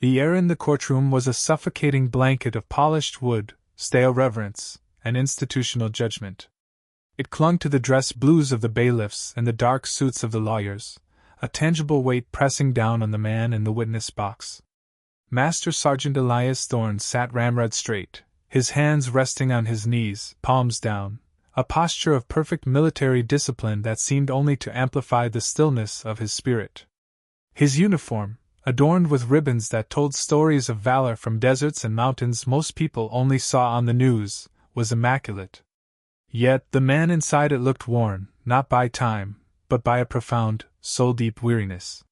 The air in the courtroom was a suffocating blanket of polished wood, stale reverence, and institutional judgment. It clung to the dress blues of the bailiffs and the dark suits of the lawyers, a tangible weight pressing down on the man in the witness box. Master Sergeant Elias Thorne sat ramrod straight, his hands resting on his knees, palms down, a posture of perfect military discipline that seemed only to amplify the stillness of his spirit. His uniform, adorned with ribbons that told stories of valor from deserts and mountains most people only saw on the news, was immaculate. Yet the man inside it looked worn, not by time, but by a profound, soul-deep weariness.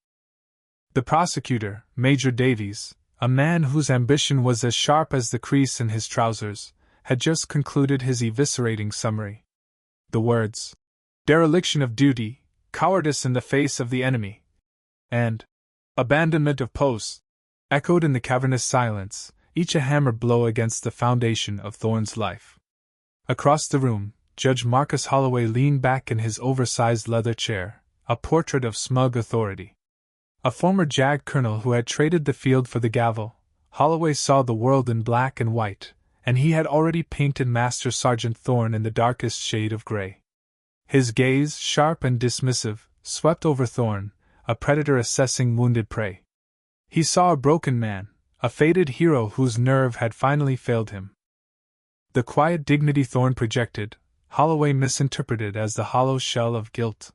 The prosecutor, Major Davies, a man whose ambition was as sharp as the crease in his trousers, had just concluded his eviscerating summary. The words, "dereliction of duty, cowardice in the face of the enemy," and "abandonment of post," echoed in the cavernous silence, each a hammer blow against the foundation of Thorne's life. Across the room, Judge Marcus Holloway leaned back in his oversized leather chair, a portrait of smug authority. A former JAG colonel who had traded the field for the gavel, Holloway saw the world in black and white, and he had already painted Master Sergeant Thorne in the darkest shade of gray. His gaze, sharp and dismissive, swept over Thorne, a predator assessing wounded prey. He saw a broken man, a faded hero whose nerve had finally failed him. The quiet dignity Thorne projected, Holloway misinterpreted as the hollow shell of guilt.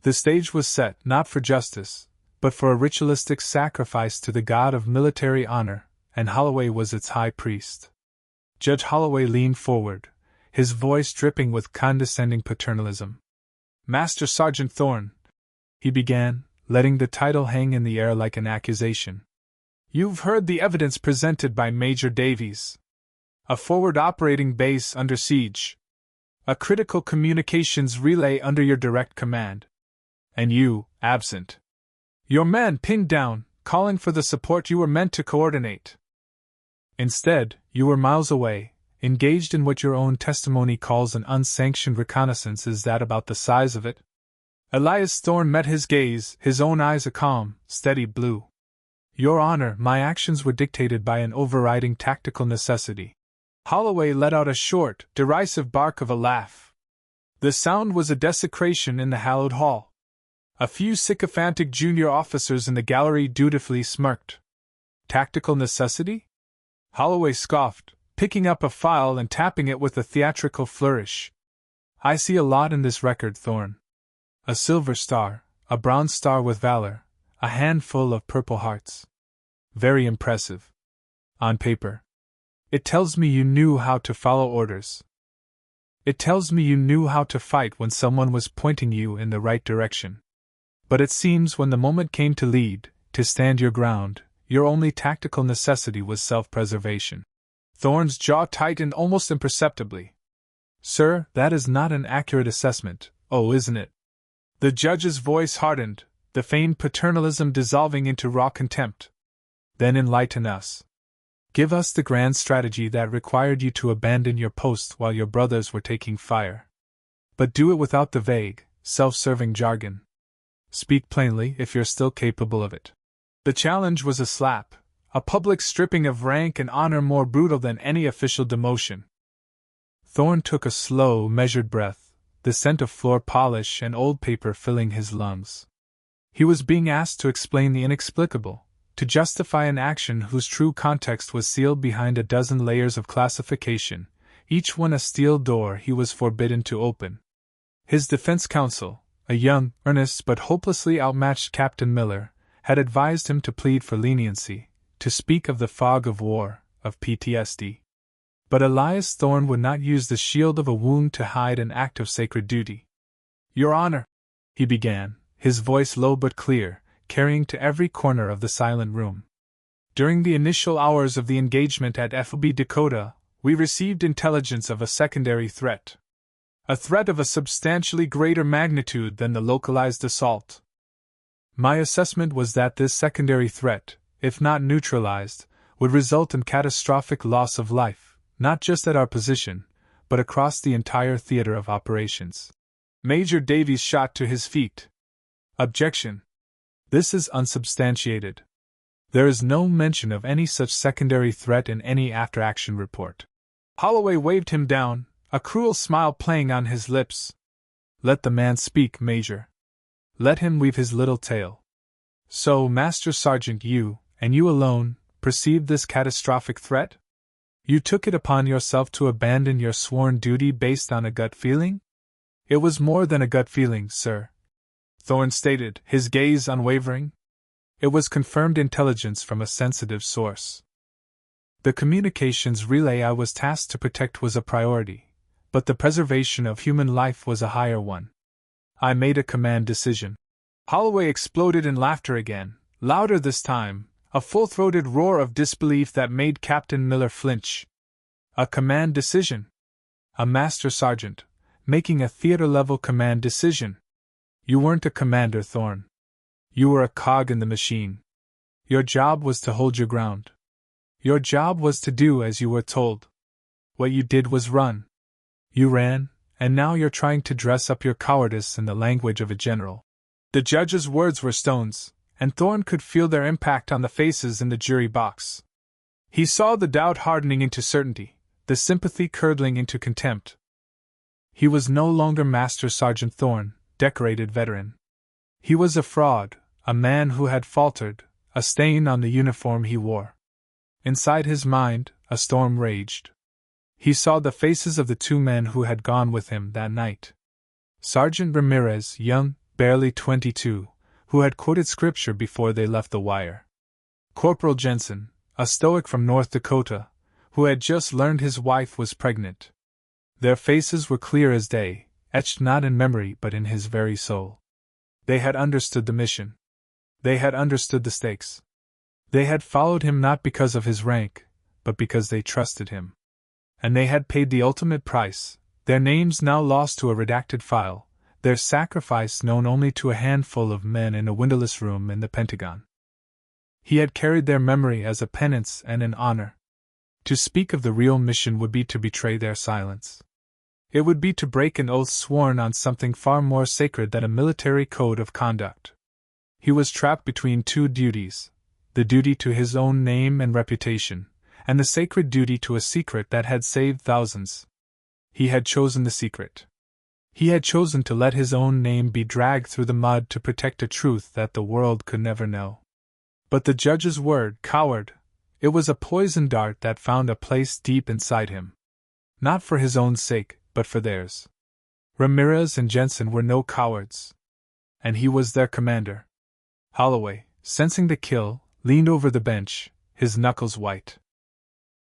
The stage was set not for justice, but for a ritualistic sacrifice to the god of military honor, and Holloway was its high priest. Judge Holloway leaned forward, his voice dripping with condescending paternalism. "Master Sergeant Thorne," he began, letting the title hang in the air like an accusation. "You've heard the evidence presented by Major Davies. A forward operating base under siege. A critical communications relay under your direct command. And you, absent. Your man pinned down, calling for the support you were meant to coordinate. Instead, you were miles away, engaged in what your own testimony calls an unsanctioned reconnaissance. Is that about the size of it?" Elias Thorne met his gaze, his own eyes a calm, steady blue. "Your Honor, my actions were dictated by an overriding tactical necessity." Holloway let out a short, derisive bark of a laugh. The sound was a desecration in the hallowed hall. A few sycophantic junior officers in the gallery dutifully smirked. "Tactical necessity?" Holloway scoffed, picking up a file and tapping it with a theatrical flourish. "I see a lot in this record, Thorne. A silver star, a bronze star with valor, a handful of purple hearts. Very impressive. On paper. It tells me you knew how to follow orders. It tells me you knew how to fight when someone was pointing you in the right direction. But it seems when the moment came to lead, to stand your ground, your only tactical necessity was self-preservation." Thorne's jaw tightened almost imperceptibly. "Sir, that is not an accurate assessment, oh, isn't it?" The judge's voice hardened, the feigned paternalism dissolving into raw contempt. "Then enlighten us. Give us the grand strategy that required you to abandon your post while your brothers were taking fire. But do it without the vague, self-serving jargon. Speak plainly if you're still capable of it." The challenge was a slap, a public stripping of rank and honor more brutal than any official demotion. Thorne took a slow, measured breath, the scent of floor polish and old paper filling his lungs. He was being asked to explain the inexplicable, to justify an action whose true context was sealed behind a dozen layers of classification, each one a steel door he was forbidden to open. His defense counsel, a young, earnest but hopelessly outmatched Captain Miller, had advised him to plead for leniency, to speak of the fog of war, of PTSD. But Elias Thorne would not use the shield of a wound to hide an act of sacred duty. "Your Honor," he began, his voice low but clear, carrying to every corner of the silent room. "During the initial hours of the engagement at FOB Dakota, we received intelligence of a secondary threat. A threat of a substantially greater magnitude than the localized assault. My assessment was that this secondary threat, if not neutralized, would result in catastrophic loss of life, not just at our position, but across the entire theater of operations." Major Davies shot to his feet. "Objection. This is unsubstantiated. There is no mention of any such secondary threat in any after-action report. Holloway waved him down, a cruel smile playing on his lips. Let the man speak, Major. Let him weave his little tale. So, Master Sergeant, you, and you alone, perceived this catastrophic threat? You took it upon yourself to abandon your sworn duty based on a gut feeling? It was more than a gut feeling, sir, Thorne stated, his gaze unwavering. It was confirmed intelligence from a sensitive source. The communications relay I was tasked to protect was a priority, but the preservation of human life was a higher one. I made a command decision. Holloway exploded in laughter again, louder this time, a full-throated roar of disbelief that made Captain Miller flinch. A command decision? A master sergeant, making a theater-level command decision. You weren't a commander, Thorne. You were a cog in the machine. Your job was to hold your ground. Your job was to do as you were told. What you did was run. You ran, and now you're trying to dress up your cowardice in the language of a general. The judge's words were stones, and Thorne could feel their impact on the faces in the jury box. He saw the doubt hardening into certainty, the sympathy curdling into contempt. He was no longer Master Sergeant Thorne, decorated veteran. He was a fraud, a man who had faltered, a stain on the uniform he wore. Inside his mind, a storm raged. He saw the faces of the two men who had gone with him that night. Sergeant Ramirez, young, barely 22, who had quoted scripture before they left the wire. Corporal Jensen, a stoic from North Dakota, who had just learned his wife was pregnant. Their faces were clear as day, etched not in memory but in his very soul. They had understood the mission. They had understood the stakes. They had followed him not because of his rank, but because they trusted him. And they had paid the ultimate price, their names now lost to a redacted file, their sacrifice known only to a handful of men in a windowless room in the Pentagon. He had carried their memory as a penance and an honor. To speak of the real mission would be to betray their silence. It would be to break an oath sworn on something far more sacred than a military code of conduct. He was trapped between two duties, the duty to his own name and reputation, and the sacred duty to a secret that had saved thousands. He had chosen the secret. He had chosen to let his own name be dragged through the mud to protect a truth that the world could never know. But the judge's word, coward, it was a poison dart that found a place deep inside him. Not for his own sake, but for theirs. Ramirez and Jensen were no cowards. And he was their commander. Holloway, sensing the kill, leaned over the bench, his knuckles white.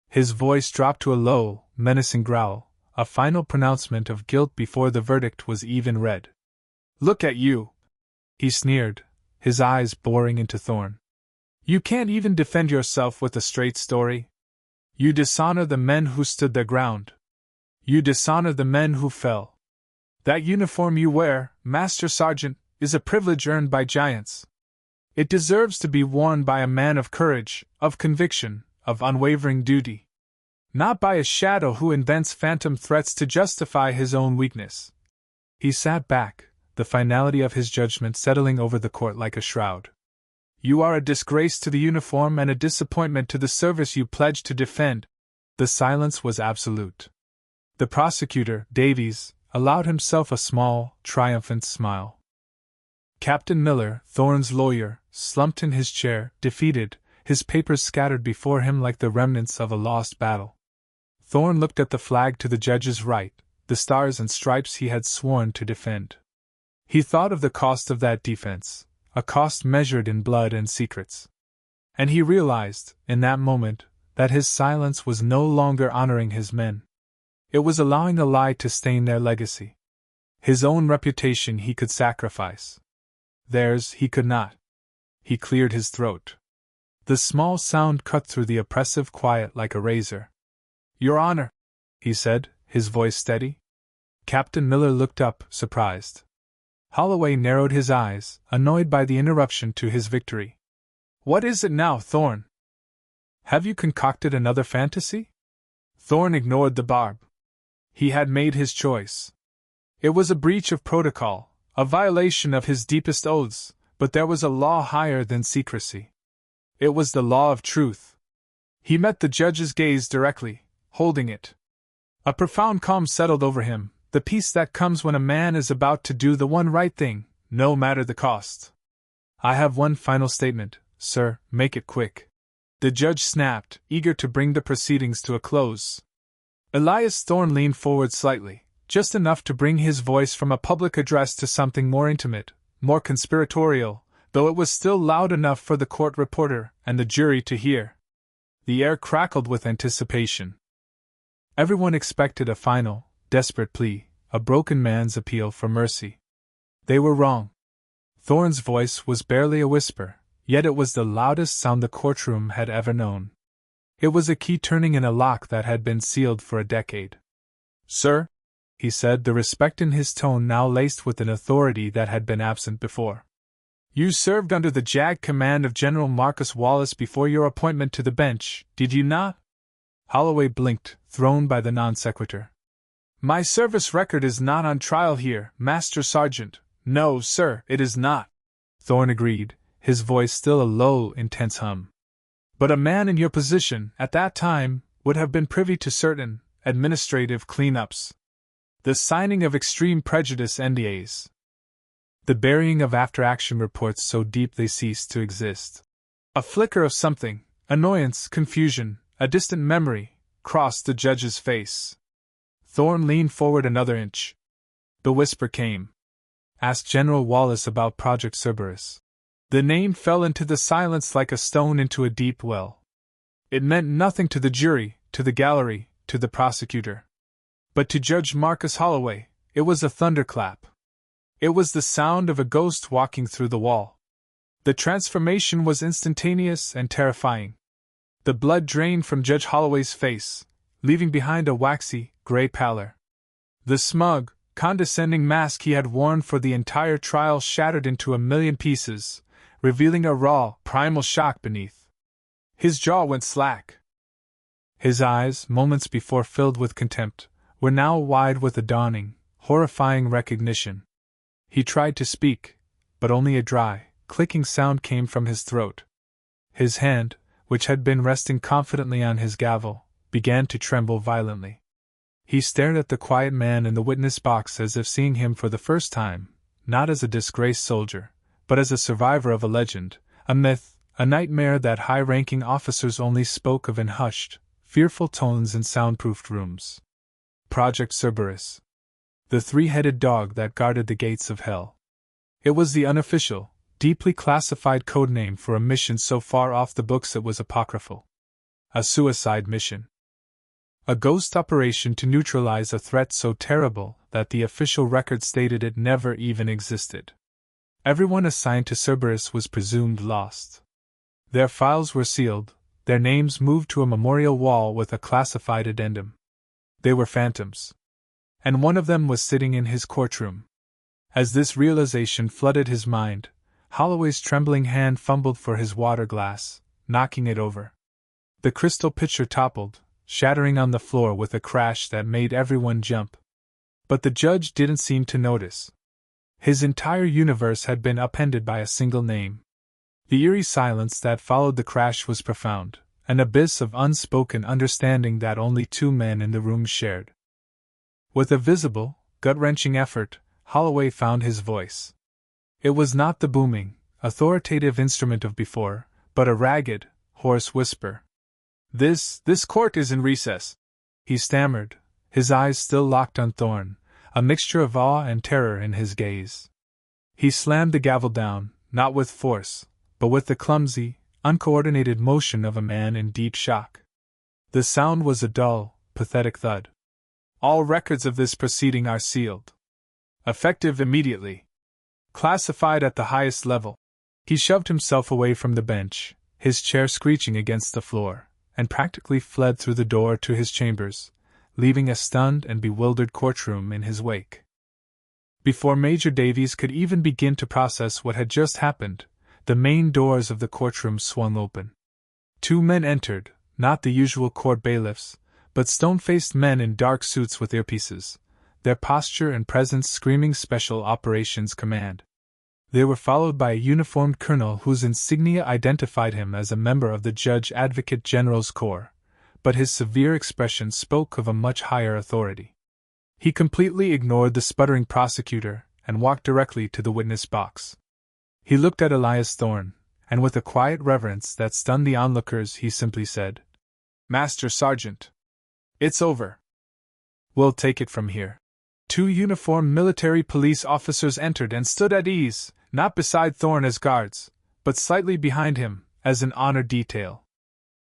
His voice dropped to a low, menacing growl, a final pronouncement of guilt before the verdict was even read. "Look at you!" he sneered, his eyes boring into Thorne. "You can't even defend yourself with a straight story. You dishonor the men who stood their ground. You dishonor the men who fell. That uniform you wear, Master Sergeant, is a privilege earned by giants. It deserves to be worn by a man of courage, of conviction, of unwavering duty. Not by a shadow who invents phantom threats to justify his own weakness." He sat back, the finality of his judgment settling over the court like a shroud. "You are a disgrace to the uniform and a disappointment to the service you pledged to defend." The silence was absolute. The prosecutor, Davies, allowed himself a small, triumphant smile. Captain Miller, Thorne's lawyer, slumped in his chair, defeated, his papers scattered before him like the remnants of a lost battle. Thorne looked at the flag to the judge's right, the stars and stripes he had sworn to defend. He thought of the cost of that defense, a cost measured in blood and secrets. And he realized, in that moment, that his silence was no longer honoring his men. It was allowing a lie to stain their legacy. His own reputation he could sacrifice. Theirs he could not. He cleared his throat. The small sound cut through the oppressive quiet like a razor. "Your Honor," he said, his voice steady. Captain Miller looked up, surprised. Holloway narrowed his eyes, annoyed by the interruption to his victory. "What is it now, Thorne? Have you concocted another fantasy?" Thorne ignored the barb. He had made his choice. It was a breach of protocol, a violation of his deepest oaths, but there was a law higher than secrecy. It was the law of truth. He met the judge's gaze directly, holding it. A profound calm settled over him, the peace that comes when a man is about to do the one right thing, no matter the cost. I have one final statement, sir, make it quick. The judge snapped, eager to bring the proceedings to a close. Elias Thorne leaned forward slightly, just enough to bring his voice from a public address to something more intimate, more conspiratorial, though it was still loud enough for the court reporter and the jury to hear. The air crackled with anticipation. Everyone expected a final, desperate plea, a broken man's appeal for mercy. They were wrong. Thorne's voice was barely a whisper, yet it was the loudest sound the courtroom had ever known. It was a key turning in a lock that had been sealed for a decade. Sir, he said, the respect in his tone now laced with an authority that had been absent before. You served under the JAG command of General Marcus Wallace before your appointment to the bench, did you not? Holloway blinked, thrown by the non-sequitur. My service record is not on trial here, Master Sergeant. No, sir, it is not. Thorne agreed, his voice still a low, intense hum. But a man in your position, at that time, would have been privy to certain administrative cleanups. The signing of extreme prejudice NDAs. The burying of after-action reports so deep they ceased to exist. A flicker of something, annoyance, confusion, a distant memory, crossed the judge's face. Thorne leaned forward another inch. The whisper came. Ask General Wallace about Project Cerberus. The name fell into the silence like a stone into a deep well. It meant nothing to the jury, to the gallery, to the prosecutor. But to Judge Marcus Holloway, it was a thunderclap. It was the sound of a ghost walking through the wall. The transformation was instantaneous and terrifying. The blood drained from Judge Holloway's face, leaving behind a waxy, gray pallor. The smug, condescending mask he had worn for the entire trial shattered into a million pieces, revealing a raw, primal shock beneath. His jaw went slack. His eyes, moments before filled with contempt, were now wide with a dawning, horrifying recognition. He tried to speak, but only a dry, clicking sound came from his throat. His hand, which had been resting confidently on his gavel, began to tremble violently. He stared at the quiet man in the witness box as if seeing him for the first time, not as a disgraced soldier, but as a survivor of a legend, a myth, a nightmare that high-ranking officers only spoke of in hushed, fearful tones in soundproofed rooms. Project Cerberus. The three-headed dog that guarded the gates of hell. It was the unofficial, deeply classified codename for a mission so far off the books it was apocryphal. A suicide mission. A ghost operation to neutralize a threat so terrible that the official record stated it never even existed. Everyone assigned to Cerberus was presumed lost. Their files were sealed, their names moved to a memorial wall with a classified addendum. They were phantoms. And one of them was sitting in his courtroom. As this realization flooded his mind, Holloway's trembling hand fumbled for his water glass, knocking it over. The crystal pitcher toppled, shattering on the floor with a crash that made everyone jump. But the judge didn't seem to notice. His entire universe had been upended by a single name. The eerie silence that followed the crash was profound, an abyss of unspoken understanding that only two men in the room shared. With a visible, gut-wrenching effort, Holloway found his voice. It was not the booming, authoritative instrument of before, but a ragged, hoarse whisper. This court is in recess," he stammered, his eyes still locked on Thorne, a mixture of awe and terror in his gaze. He slammed the gavel down, not with force, but with the clumsy, uncoordinated motion of a man in deep shock. The sound was a dull, pathetic thud. "All records of this proceeding are sealed. Effective immediately. Classified at the highest level." He shoved himself away from the bench, his chair screeching against the floor, and practically fled through the door to his chambers, leaving a stunned and bewildered courtroom in his wake. Before Major Davies could even begin to process what had just happened, the main doors of the courtroom swung open. Two men entered, not the usual court bailiffs, but stone-faced men in dark suits with earpieces, their posture and presence screaming Special Operations Command. They were followed by a uniformed colonel whose insignia identified him as a member of the Judge Advocate General's Corps, but his severe expression spoke of a much higher authority. He completely ignored the sputtering prosecutor and walked directly to the witness box. He looked at Elias Thorne, and with a quiet reverence that stunned the onlookers, he simply said, "Master Sergeant, it's over. We'll take it from here." Two uniformed military police officers entered and stood at ease, not beside Thorne as guards, but slightly behind him, as an honor detail.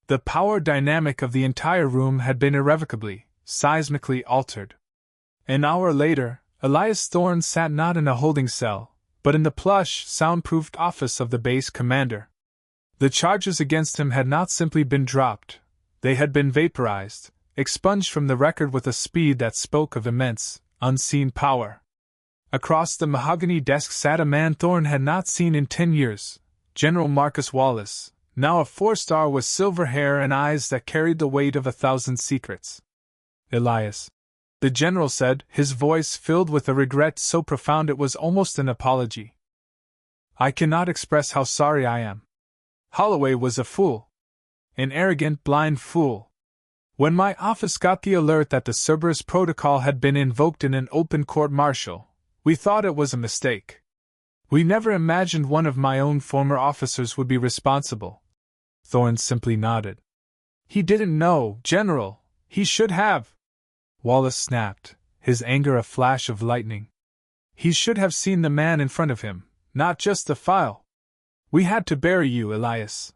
The power dynamic of the entire room had been irrevocably, seismically altered. An hour later, Elias Thorne sat not in a holding cell, but in the plush, soundproofed office of the base commander. The charges against him had not simply been dropped, they had been vaporized, expunged from the record with a speed that spoke of immense, unseen power. Across the mahogany desk sat a man Thorne had not seen in 10 years, General Marcus Wallace, now a 4-star with silver hair and eyes that carried the weight of 1,000 secrets. "Elias," the general said, his voice filled with a regret so profound it was almost an apology. "I cannot express how sorry I am. Holloway was a fool. An arrogant, blind fool. When my office got the alert that the Cerberus Protocol had been invoked in an open court-martial, we thought it was a mistake. We never imagined one of my own former officers would be responsible." Thorne simply nodded. "He didn't know, General. He should have." Wallace snapped, his anger a flash of lightning. "He should have seen the man in front of him, not just the file. We had to bury you, Elias.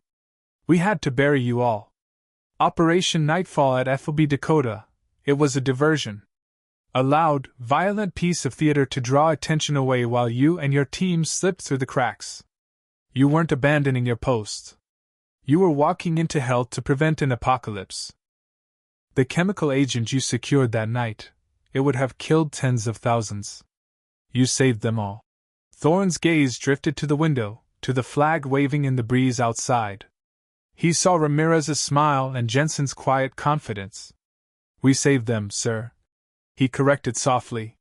We had to bury you all. Operation Nightfall at FOB Dakota, it was a diversion. A loud, violent piece of theater to draw attention away while you and your team slipped through the cracks. You weren't abandoning your post. You were walking into hell to prevent an apocalypse. The chemical agent you secured that night, it would have killed tens of thousands. You saved them all." Thorne's gaze drifted to the window, to the flag waving in the breeze outside. He saw Ramirez's smile and Jensen's quiet confidence. "We saved them, sir," he corrected softly.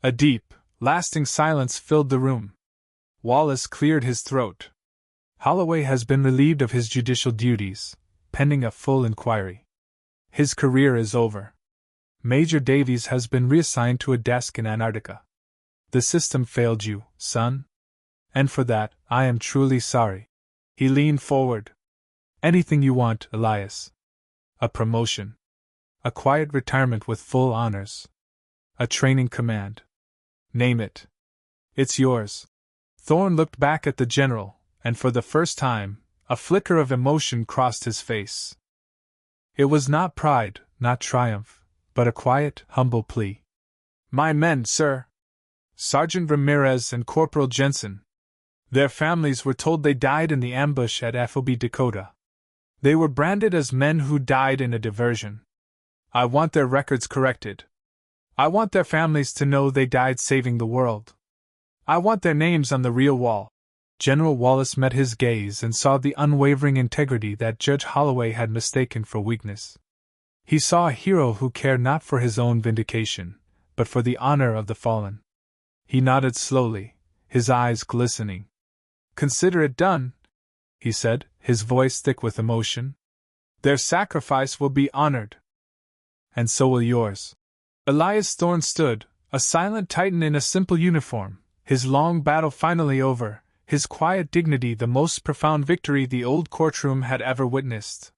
A deep, lasting silence filled the room. Wallace cleared his throat. "Holloway has been relieved of his judicial duties, pending a full inquiry. His career is over. Major Davies has been reassigned to a desk in Antarctica. The system failed you, son. And for that, I am truly sorry." He leaned forward. "Anything you want, Elias. A promotion. A quiet retirement with full honors. A training command. Name it. It's yours." Thorne looked back at the general, and for the first time, a flicker of emotion crossed his face. It was not pride, not triumph, but a quiet, humble plea. "My men, sir. Sergeant Ramirez and Corporal Jensen. Their families were told they died in the ambush at FOB Dakota. They were branded as men who died in a diversion. I want their records corrected. I want their families to know they died saving the world. I want their names on the real wall." General Wallace met his gaze and saw the unwavering integrity that Judge Holloway had mistaken for weakness. He saw a hero who cared not for his own vindication, but for the honor of the fallen. He nodded slowly, his eyes glistening. "Consider it done," he said, his voice thick with emotion. "Their sacrifice will be honored. And so will yours." Elias Thorne stood, a silent Titan in a simple uniform, his long battle finally over, his quiet dignity the most profound victory the old courtroom had ever witnessed.